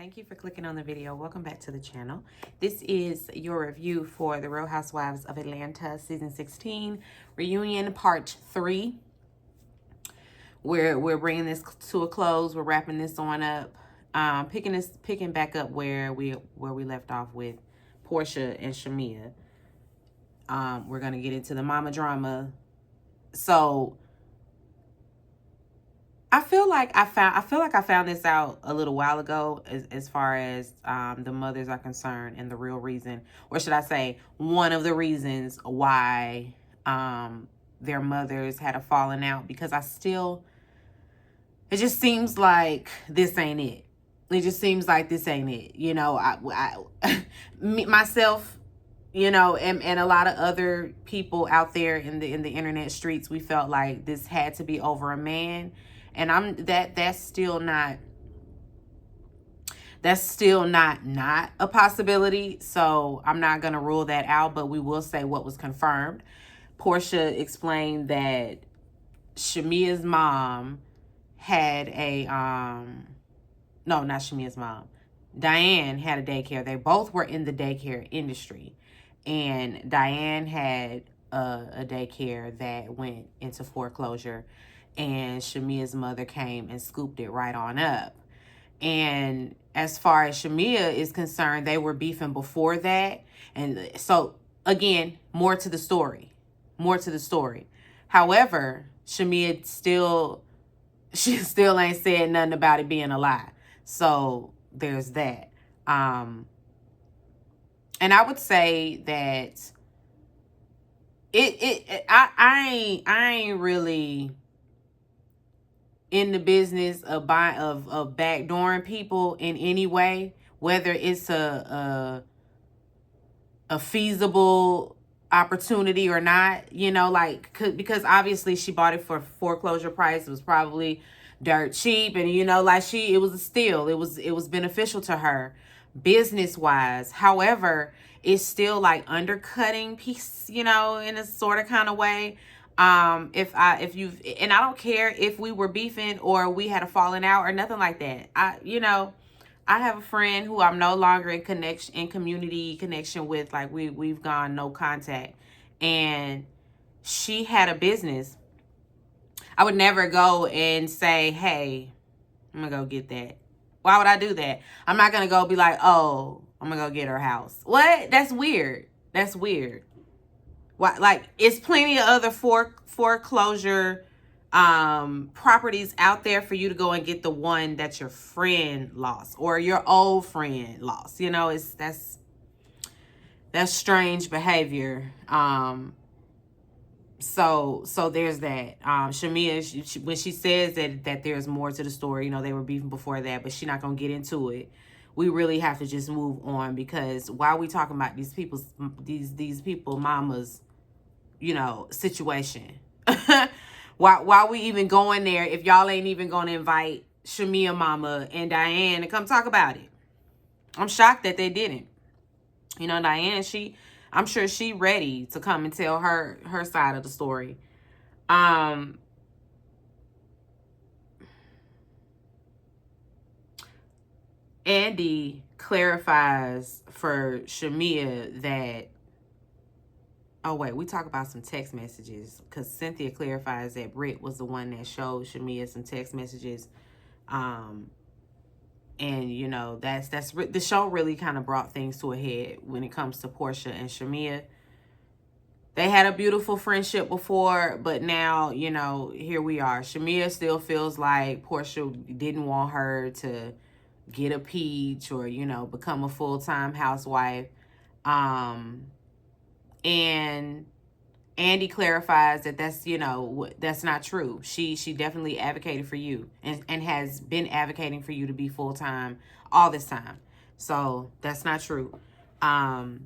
Thank you for clicking on the video. Welcome back to the channel. This is your review for the Real Housewives of Atlanta Season 16 Reunion Part 3. We're bringing this to a close. We're wrapping this on up. Picking back up where we left off with Portia and Shamia. We're gonna get into the mama drama. So I feel like I found this out a little while ago as far as the mothers are concerned, and the real reason, or should I say, one of the reasons why their mothers had a falling out, because it just seems like this ain't it. It just seems like this ain't it. You know, myself, you know, and a lot of other people out there in the internet streets, we felt like this had to be over a man. And that's still not a possibility. So I'm not going to rule that out, but we will say what was confirmed. Portia explained that Shamia's mom had a, no, not Shamia's mom. Diane had a daycare. They both were in the daycare industry. And Diane had a daycare that went into foreclosure. And Shamia's mother came and scooped it right on up. And as far as Shamia is concerned, they were beefing before that. And so, again, more to the story. However, Shamia still ain't said nothing about it being a lie. So there's that. And I would say that I ain't really in the business of backdooring people in any way, whether it's a feasible opportunity or not, you know, like, because obviously she bought it for foreclosure price. It was probably dirt cheap, and you know, like, it was a steal. It was beneficial to her business wise. However, it's still like undercutting piece, you know, in a sort of kind of way. If you've, and I don't care if we were beefing or we had a falling out or nothing like that. I have a friend who I'm no longer in community connection with. Like, we've gone no contact, and she had a business. I would never go and say, hey, I'm gonna go get that. Why would I do that? I'm not gonna go be like, oh, I'm gonna go get her house. What? That's weird. Why? Like, it's plenty of other foreclosure properties out there for you to go and get the one that your friend lost or your old friend lost. You know, that's strange behavior. So there's that. Shamia, when she says that there's more to the story, you know, they were beefing before that, but she's not gonna get into it. We really have to just move on, because while we talking about these people mamas, you know, situation, why we even going there if y'all ain't even gonna invite Shamia mama and Diane to come talk about it? I'm shocked that they didn't. You know, Diane, I'm sure she ready to come and tell her side of the story. Andy clarifies for Shamia that, oh wait, we talk about some text messages, because Cynthia clarifies that Britt was the one that showed Shamia some text messages. And you know, that's the show really kind of brought things to a head when it comes to Portia and Shamia. They had a beautiful friendship before, but now, you know, here we are. Shamia still feels like Portia didn't want her to get a peach or, you know, become a full-time housewife. And Andy clarifies that that's, you know, that's not true. She definitely advocated for you and has been advocating for you to be full-time all this time. So that's not true. Andy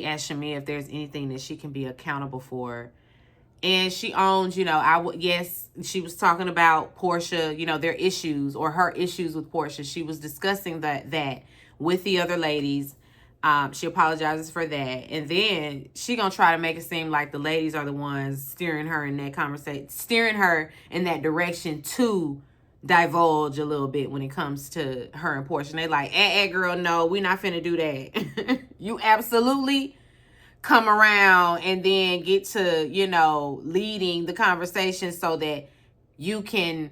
asked Shamia if there's anything that she can be accountable for. And she owns, you know, yes, she was talking about Portia, you know, their issues or her issues with Portia. She was discussing that with the other ladies. She apologizes for that. And then she gonna try to make it seem like the ladies are the ones steering her in that conversation, steering her in that direction to divulge a little bit when it comes to her and Portia. They like, girl, no, we not finna do that. You absolutely come around and then get to, leading the conversation so that you can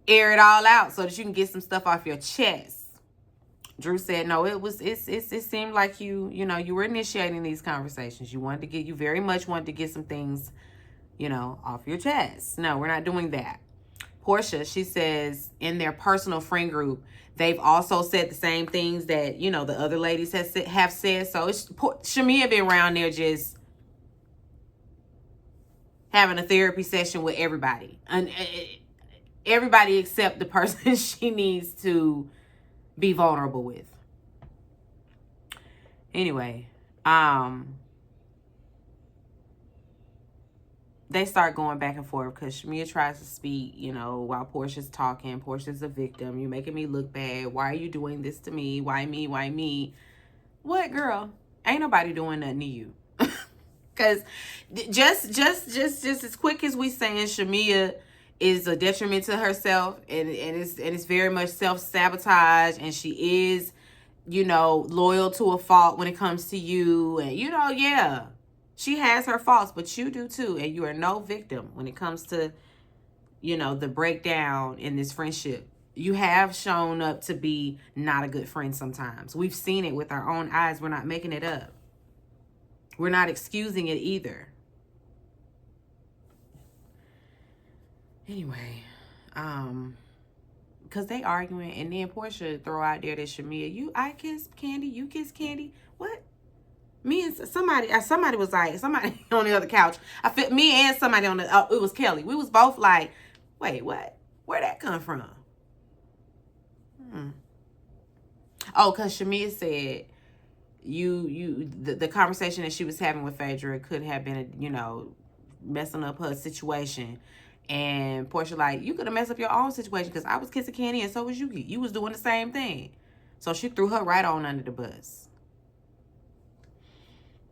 air it all out, so that you can get some stuff off your chest. Drew said, no, it seemed like you were initiating these conversations. You very much wanted to get some things, off your chest. No, we're not doing that. Portia, she says in their personal friend group, they've also said the same things that, the other ladies have said. So Shamia been around there just having a therapy session with everybody. And everybody except the person she needs to be vulnerable with. Anyway, they start going back and forth because Shamia tries to speak, while Portia's talking. Portia's a victim. You're making me look bad. Why are you doing this to me? Why me? Why me? What, girl? Ain't nobody doing nothing to you. Because just as quick as we saying Shamia is a detriment to herself, and it's very much self-sabotage, and she is, loyal to a fault when it comes to you, and yeah. She has her faults, but you do too. And you are no victim when it comes to, the breakdown in this friendship. You have shown up to be not a good friend sometimes. We've seen it with our own eyes. We're not making it up. We're not excusing it either. Anyway, because they arguing, and then Portia throw out there that Shamia, I kiss Candy, you kiss Candy. What? Me and somebody was like, somebody on the other couch. Me and somebody on the, it was Kelly. We was both like, wait, what? Where'd that come from? Oh, because Shamia said the conversation that she was having with Phaedra could have been, messing up her situation. And Portia like, you could have messed up your own situation because I was kissing Candy and so was you. You was doing the same thing. So she threw her right on under the bus.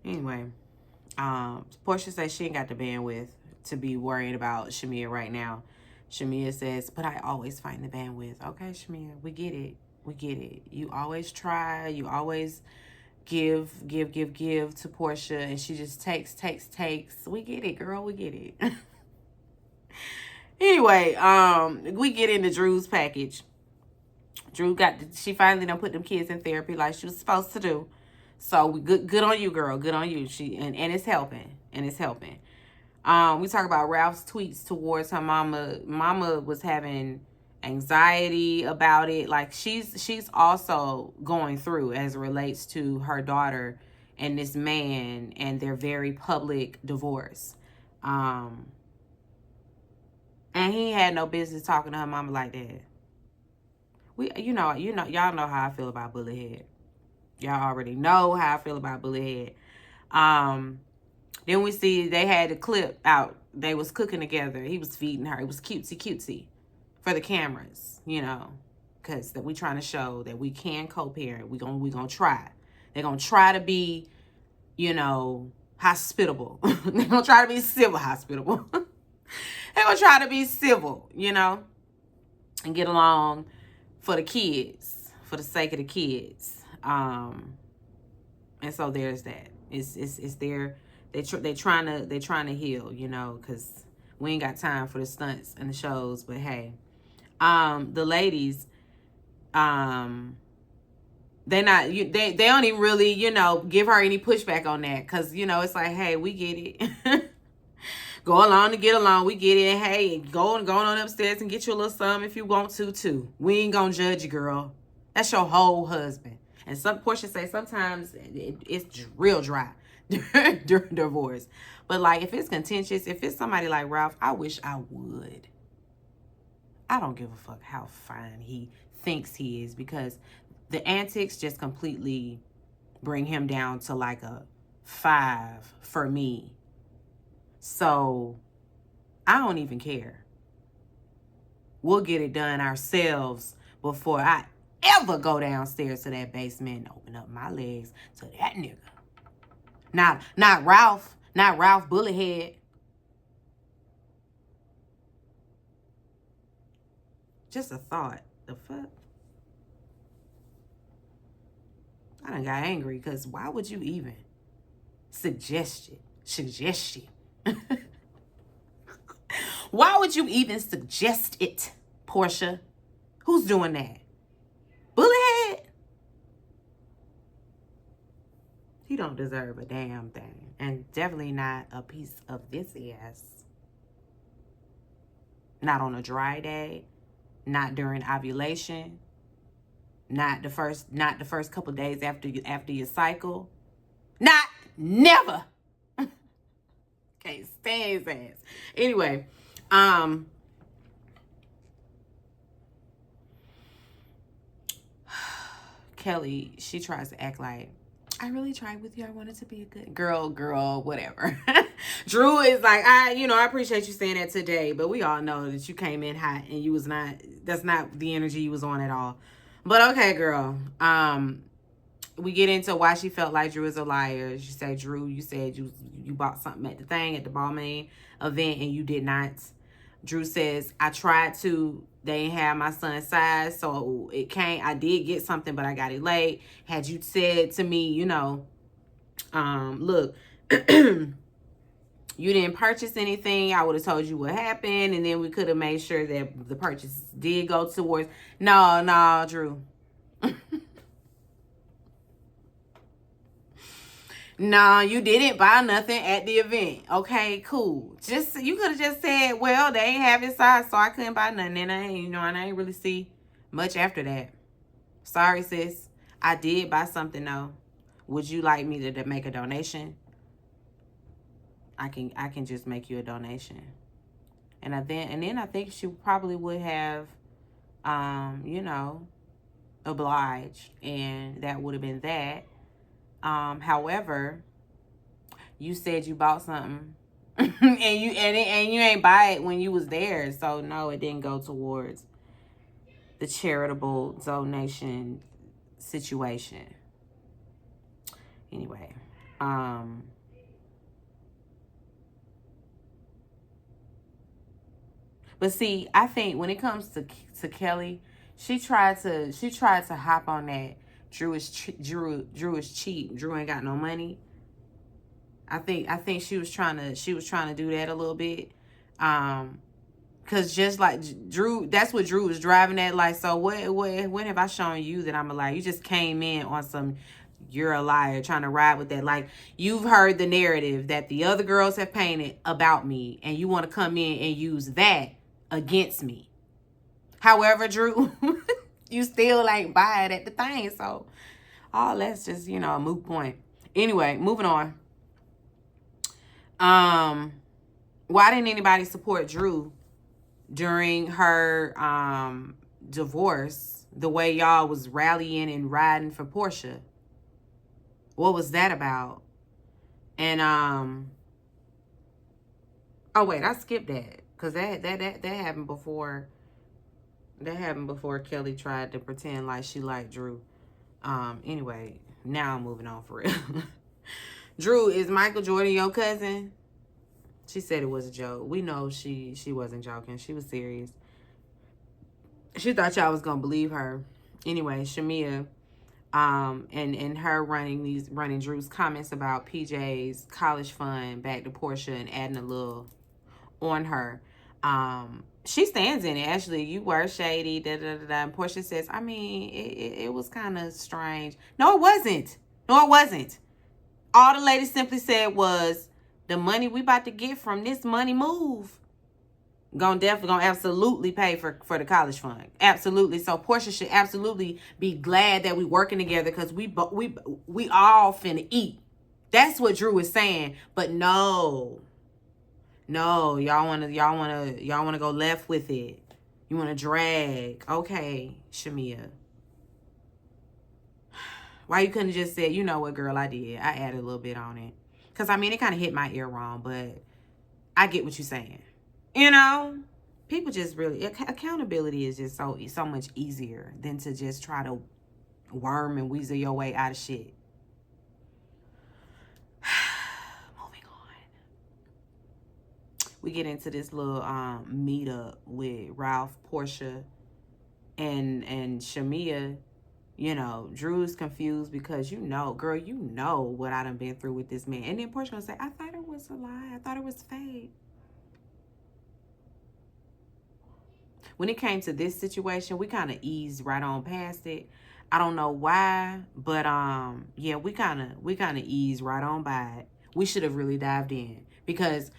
Anyway, Portia says she ain't got the bandwidth to be worried about Shamia right now. Shamia says, but I always find the bandwidth. Okay, Shamia, we get it. We get it. You always try. You always give to Portia, and she just takes. We get it, girl. We get it. Anyway, we get into Drew's package. Drew she finally done put them kids in therapy like she was supposed to do. So good on you, girl. Good on you. And it's helping. And it's helping. We talk about Ralph's tweets towards her mama. Mama was having anxiety about it. Like she's also going through as it relates to her daughter and this man and their very public divorce. And he had no business talking to her mama like that. Y'all know how I feel about Bullethead. Y'all already know how I feel about Bullethead. Then we see they had a clip out. They was cooking together. He was feeding her. It was cutesy for the cameras, because that we trying to show that we can co-parent. We gonna try. They're gonna try to be, hospitable. They're gonna try to be civil hospitable. They're gonna try to be civil, and get along for the kids, for the sake of the kids. And so there's that. It's there. They're trying to heal, because we ain't got time for the stunts and the shows. But hey, the ladies, they don't even really, give her any pushback on that, because it's like, hey, we get it. Go along to get along. We get it. And hey, go on upstairs and get you a little something if you want to too. We ain't gonna judge you, girl. That's your whole husband. And some Portia say sometimes it's real dry during divorce. But like if it's contentious, if it's somebody like Ralph, I wish I would. I don't give a fuck how fine he thinks he is, because the antics just completely bring him down to like a 5 for me. So I don't even care. We'll get it done ourselves before I ever go downstairs to that basement and open up my legs to that nigga. Not Ralph Bullethead. Just a thought. The fuck? I done got angry because why would you even suggest it? Why would you even suggest it, Portia? Who's doing that? Bullethead? He don't deserve a damn thing. And definitely not a piece of this ass. Not on a dry day. Not during ovulation. Not the first couple days after your cycle. Not never. Can't stand his ass. Anyway, Kelly, she tries to act like, I really tried with you. I wanted to be a good girl, whatever. Drew is like, I appreciate you saying that today, but we all know that you came in hot and you was not, that's not the energy you was on at all. But okay, girl. We get into why she felt like Drew is a liar. She said, Drew, you said you bought something at the Balmain event and you did not. Drew says, I tried to. They didn't have my son's size, so it came. I did get something, but I got it late. Had you said to me, look, you didn't purchase anything, I would have told you what happened, and then we could have made sure that the purchase did go towards. No, Drew. No, you didn't buy nothing at the event. Okay, cool. You could have just said, well, they ain't have his size, so I couldn't buy nothing. And I ain't really see much after that. Sorry, sis. I did buy something though. Would you like me to make a donation? I can just make you a donation. And then I think she probably would have obliged, and that would have been that. However, you said you bought something and you ain't buy it when you was there. So no, it didn't go towards the charitable donation situation. Anyway, but see, I think when it comes to Kelly, she tried to hop on that Drew is cheap. Drew ain't got no money. I think she was trying to do that a little bit. Cause just like Drew, that's what Drew was driving at. Like, so when have I shown you that I'm a liar? You just came in on some, you're a liar, trying to ride with that. Like, you've heard the narrative that the other girls have painted about me, and you want to come in and use that against me. However, Drew, you still like buy it at the thing. So all that's just, a moot point. Anyway, moving on. Why didn't anybody support Drew during her divorce the way y'all was rallying and riding for Portia? What was that about? And oh wait, I skipped that because that happened before. That happened before Kelly tried to pretend like she liked Drew. Anyway, now I'm moving on for real. Drew, is Michael Jordan your cousin? She said it was a joke. We know she wasn't joking. She was serious. She thought y'all was gonna believe her. Anyway, Shamia, and her running Drew's comments about PJ's college fund back to Portia and adding a little on her. She stands in it. Actually, you were shady. And Portia says, I mean, it was kind of strange. No, it wasn't. All the lady simply said was, the money we about to get from this money move gonna absolutely pay for the college fund. Absolutely. So Portia should absolutely be glad that we working together, because we all finna eat. That's what Drew is saying. But no, y'all wanna go left with it. You wanna drag. Okay, Shamia. Why you couldn't just say, you know what, girl, I did. I added a little bit on it. Because, I mean, it kind of hit my ear wrong, but I get what you're saying. People just really, accountability is just so much easier than to just try to worm and weasel your way out of shit. Moving on. We get into this little meetup with Ralph, Portia, And Shamia, you know, Drew's confused because, you know, girl, you know what I done been through with this man. And then Portia gonna say, I thought it was a lie. I thought it was fake. When it came to this situation, we kind of eased right on past it. I don't know why, but yeah, we kind of eased right on by it. We should have really dived in because,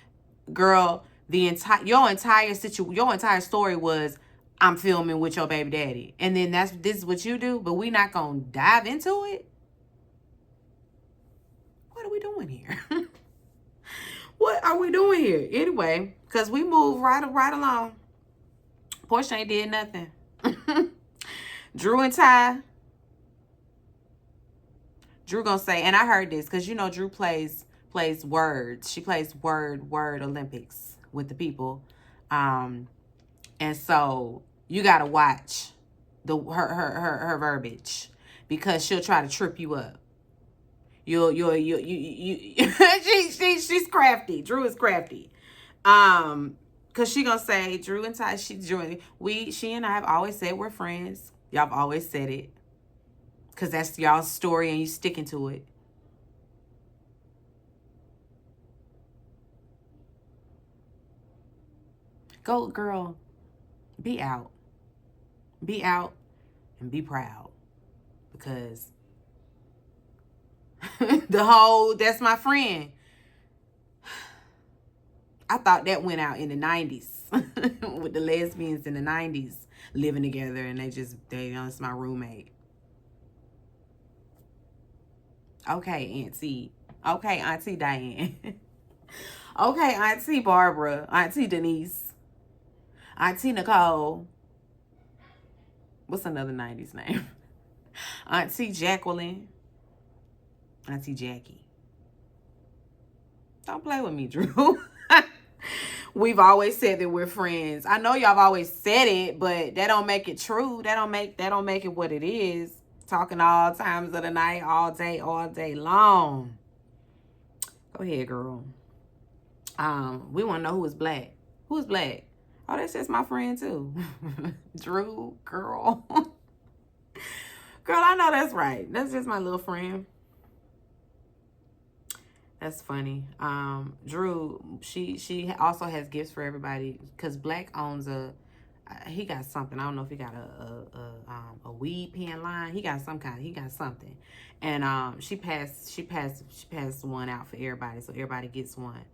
girl, your entire story was, I'm filming with your baby daddy, and then this is what you do. But we not gonna dive into it. What are we doing here? What are we doing here? Anyway, because we move right along. Portia ain't did nothing. Drew and Ty. Drew gonna say, and I heard this because, you know, Drew plays words. She plays word Olympics with the people, and so you gotta watch her verbiage because she'll try to trip you up. You she's crafty. Drew is crafty. Cause she gonna say Drew and Ty, she and I have always said we're friends. Y'all have always said it. Cause that's y'all's story and you sticking to it. Go, girl. Be out. Be out and be proud. Because that's my friend. I thought that went out in the 90s with the lesbians in the 90s living together, and it's my roommate. Okay, Auntie. Okay, Auntie Diane. Okay, Auntie Barbara. Auntie Denise. Auntie Nicole. What's another 90s name? Auntie Jacqueline. Auntie Jackie. Don't play with me, Drew. We've always said that we're friends. I know y'all have always said it, but that don't make it true. That don't make it what it is. Talking all times of the night, all day long. Go ahead, girl. We want to know who is black. Who is black? Oh, that's just my friend too. Drew, girl. Girl, I know that's right. That's just my little friend. That's funny. Drew, she also has gifts for everybody because Black owns he got something. I don't know if he got a weed pen line. He got something. And she passed one out for everybody, so everybody gets one.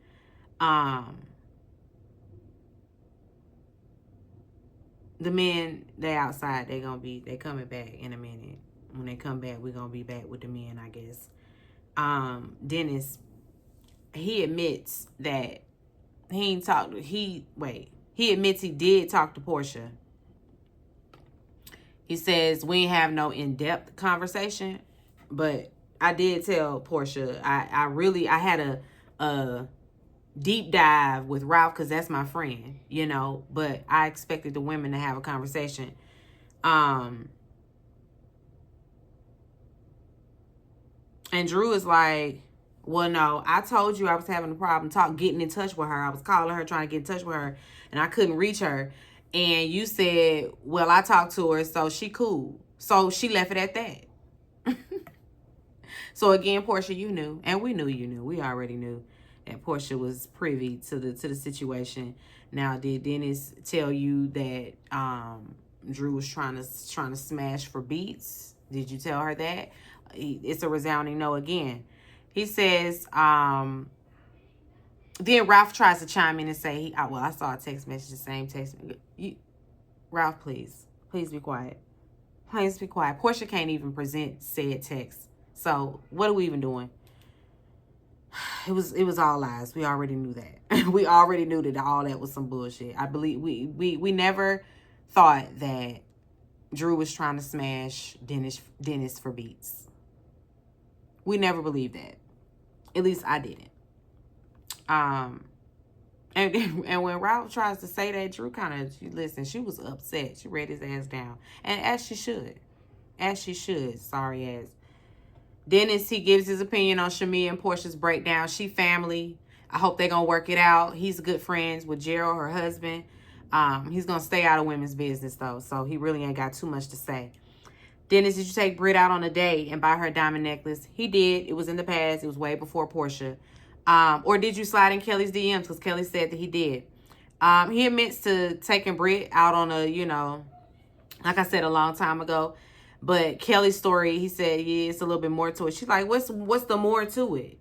The men, they outside, they coming back in a minute. When they come back, we're gonna be back with the men, I guess. Dennis, he admits that he admits he did talk to Portia. He says we ain't have no in-depth conversation, but I did tell Portia I had a deep dive with Ralph because that's my friend, you know, but I expected the women to have a conversation. And Drew is like, well, no, I told you I was having a problem getting in touch with her. I was calling her, trying to get in touch with her, and I couldn't reach her. And you said, well, I talked to her, so she cool. So she left it at that. So again, Portia, you knew, and we knew you knew. We already knew that Portia was privy to the situation. Now, did Dennis tell you that Drew was trying to smash for beats? Did you tell her that? It's a resounding no again. He says, then Ralph tries to chime in and say, I saw a text message, the same text. Ralph, please be quiet. Please be quiet. Portia can't even present said text. So what are we even doing? It was all lies. We already knew that. We already knew that all that was some bullshit. I believe we never thought that Drew was trying to smash Dennis for beats. We never believed that. At least I didn't. And when Ralph tries to say that, Drew she was upset. She read his ass down. And as she should. Sorry ass. Dennis, he gives his opinion on Shamia and Portia's breakdown. She family. I hope they're going to work it out. He's good friends with Gerald, her husband. He's going to stay out of women's business, though, so he really ain't got too much to say. Dennis, did you take Britt out on a date and buy her a diamond necklace? He did. It was in the past. It was way before Portia. Or did you slide in Kelly's DMs? Because Kelly said that he did. He admits to taking Britt out on a, you know, like I said a long time ago. But Kelly's story, he said, yeah, it's a little bit more to it. She's like, what's the more to it?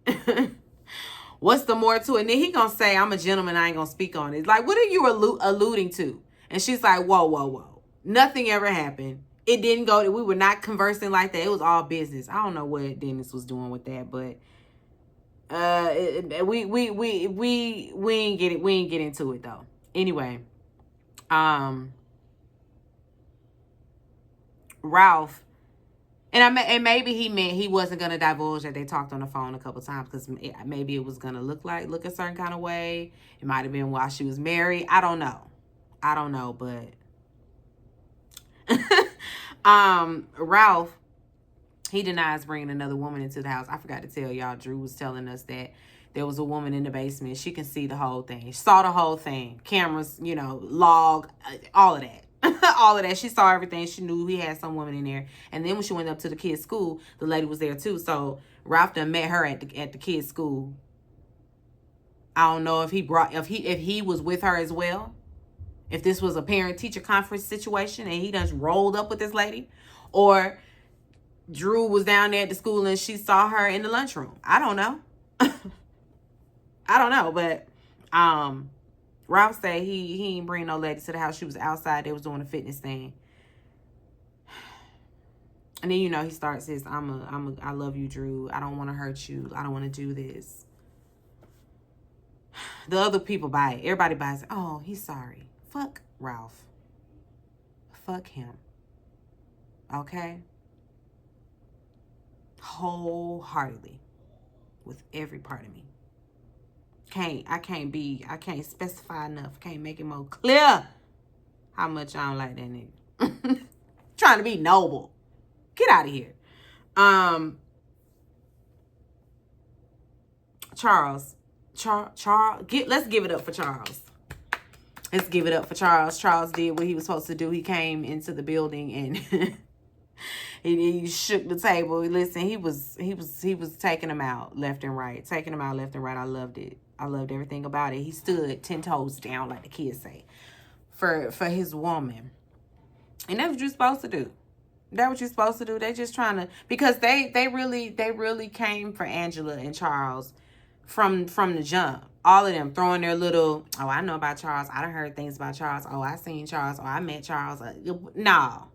What's the more to it? And then he gonna say, I'm a gentleman, I ain't gonna speak on it. Like, what are you alluding to? And she's like, whoa, whoa, whoa. Nothing ever happened. It didn't go, we were not conversing like that. It was all business. I don't know what Dennis was doing with that, but we ain't get into it though. Anyway, Ralph, and maybe he meant he wasn't gonna divulge that they talked on the phone a couple times because maybe it was gonna look a certain kind of way. It might have been while she was married. I don't know, but Ralph, he denies bringing another woman into the house. I forgot to tell y'all, Drew was telling us that there was a woman in the basement. She can see the whole thing. She saw the whole thing. Cameras, you know, log, all of that. All of that. She saw everything. She knew he had some woman in there. And then when she went up to the kids' school, the lady was there too. So Ralph done met her at the kids' school. I don't know if he was with her as well. If this was a parent-teacher conference situation and he done rolled up with this lady, or Drew was down there at the school and she saw her in the lunchroom. I don't know. I don't know, but Ralph said he ain't bring no lady to the house. She was outside. They was doing a fitness thing. And then, you know, he starts his, I love you, Drew. I don't want to hurt you. I don't want to do this. The other people buy it. Everybody buys it. Oh, he's sorry. Fuck Ralph. Fuck him. Okay? Wholeheartedly. With every part of me. I can't specify enough. Can't make it more clear how much I don't like that nigga. Trying to be noble. Get out of here. Charles. Let's give it up for Charles. Let's give it up for Charles. Charles did what he was supposed to do. He came into the building and he shook the table. Listen, he was taking them out left and right. Taking them out left and right. I loved it. I loved everything about it. He stood 10 toes down, like the kids say, for his woman. And that's what you're supposed to do. That's what you're supposed to do. They just trying to, because they really came for Angela and Charles from the jump. All of them throwing their little, oh, I know about Charles. I done heard things about Charles. Oh, I seen Charles. Oh, I met Charles. No.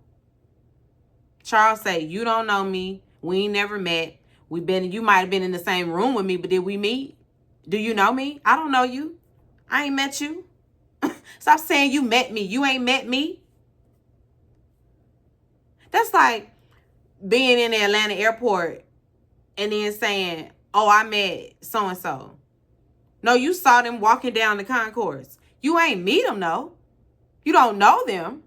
Charles say, you don't know me. We ain't never met. You might have been in the same room with me, but did we meet? Do you know me? I don't know you. I ain't met you. Stop saying you met me. You ain't met me. That's like being in the Atlanta airport and then saying, oh, I met so-and-so. No, you saw them walking down the concourse. You ain't meet them, no. You don't know them.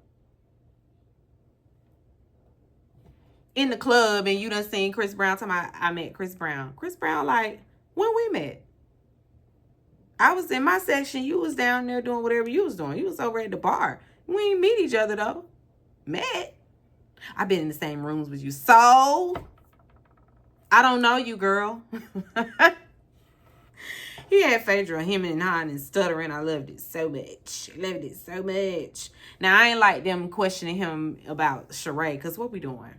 In the club and you done seen Chris Brown. I met Chris Brown. Chris Brown, like, when we met? I was in my section. You was down there doing whatever you was doing. You was over at the bar. We ain't meet each other, though. Met. I've been in the same rooms with you. So, I don't know you, girl. He had Phaedra hemming and hawing and stuttering. I loved it so much. Loved it so much. Now, I ain't like them questioning him about Sheree, because what we doing?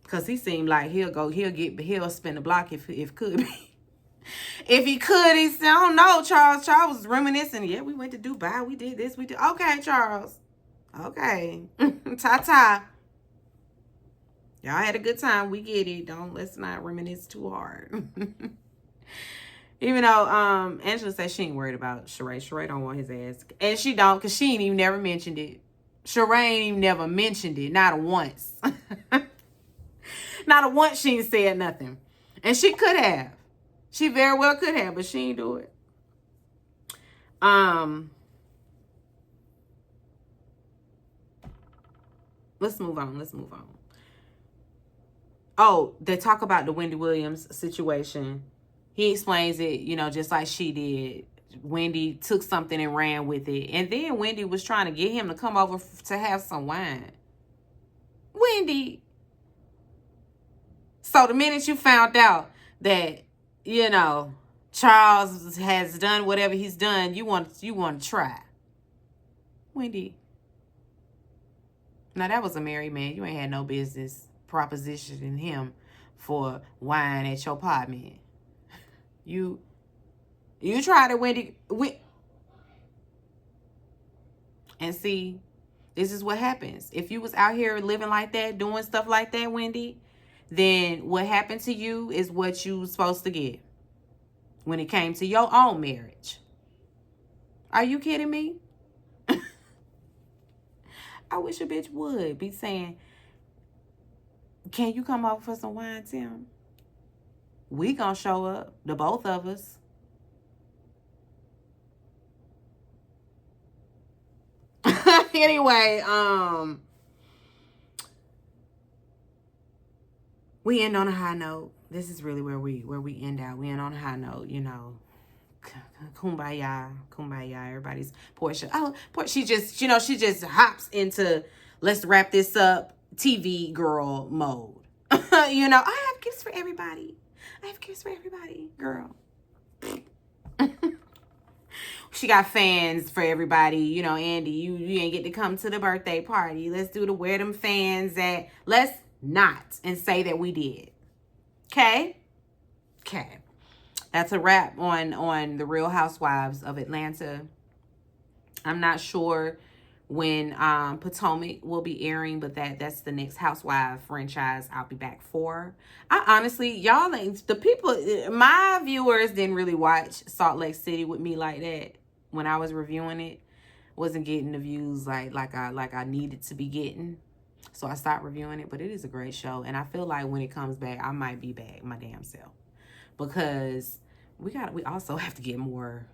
Because he seemed like he'll spin the block if could be. If he could, he said, I don't know, Charles. Charles was reminiscing. Yeah, we went to Dubai. We did this. We did. Okay, Charles. Okay. Ta-ta. Y'all had a good time. We get it. Let's not reminisce too hard. Even though Angela said she ain't worried about Sheree. Sheree don't want his ass. And she don't, because she ain't even never mentioned it. Sheree ain't even never mentioned it. Not once. Not a once she ain't said nothing. And she could have. She very well could have, but she ain't do it. Let's move on. Oh, they talk about the Wendy Williams situation. He explains it, just like she did. Wendy took something and ran with it. And then Wendy was trying to get him to come over to have some wine. Wendy. So the minute you found out that, you know, Charles has done whatever he's done, you want to try. Wendy. Now, that was a married man. You ain't had no business propositioning him for wine at your apartment. You tried it, Wendy. And see, this is what happens. If you was out here living like that, doing stuff like that, Wendy, then what happened to you is what you was supposed to get when it came to your own marriage. Are you kidding me? I wish a bitch would be saying, can you come over for some wine, Tim? We gonna show up, the both of us. Anyway, we end on a high note. This is really where we end out. We end on a high note, you know. Kumbaya, everybody's Portia. Oh, she just, she just hops into let's wrap this up TV girl mode. I have gifts for everybody. Girl. She got fans for everybody. Andy, you ain't get to come to the birthday party. Let's do the where them fans at. Let's not and say that we did. Okay. That's a wrap on the Real Housewives of Atlanta. I'm not sure when Potomac will be airing, but that's the next Housewives franchise I'll be back for. I honestly, my viewers didn't really watch Salt Lake City with me like that when I was reviewing it. Wasn't getting the views like I needed to be getting. So I stopped reviewing it, but it is a great show. And I feel like when it comes back, I might be back my damn self. Because we also have to get more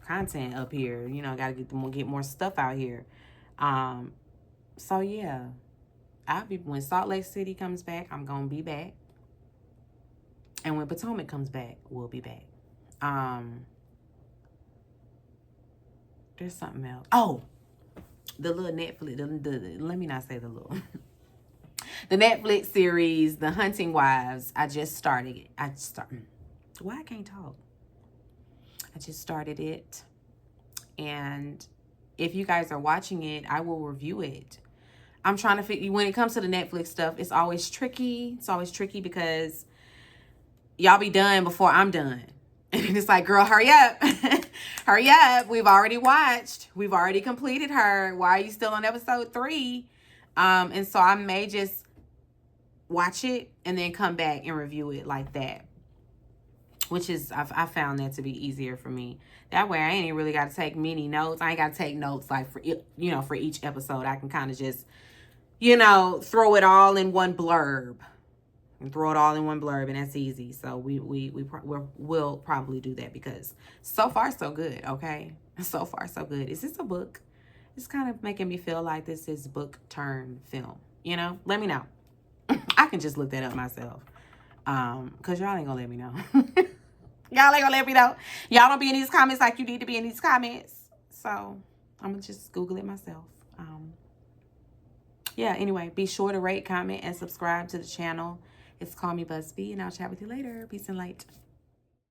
content up here. Got to get more stuff out here. So yeah, when Salt Lake City comes back, I'm gonna be back. And when Potomac comes back, we'll be back. There's something else. Oh, the little Netflix. Let me not say the little. The Netflix series, The Hunting Wives. I just started it. Why I can't talk? I just started it. And if you guys are watching it, I will review it. I'm trying to figure, when it comes to the Netflix stuff, it's always tricky. It's always tricky because y'all be done before I'm done. And it's like, girl, hurry up. Hurry up. We've already watched. We've already completed her. Why are you still on episode 3? And so I may just watch it and then come back and review it like that. Which is, I found that to be easier for me. That way I ain't really got to take many notes. I ain't got to take notes like for each episode. I can kind of just, throw it all in one blurb. And that's easy. So we'll probably do that because so far so good, okay? So far so good. Is this a book? It's kind of making me feel like this is book turn film. Let me know. I can just look that up myself. Because y'all ain't gonna let me know. Y'all ain't gonna let me know. Y'all don't be in these comments like you need to be in these comments. So I'm gonna just Google it myself. Yeah, anyway, be sure to rate, comment, and subscribe to the channel. It's Call Me Busby, and I'll chat with you later. Peace and light.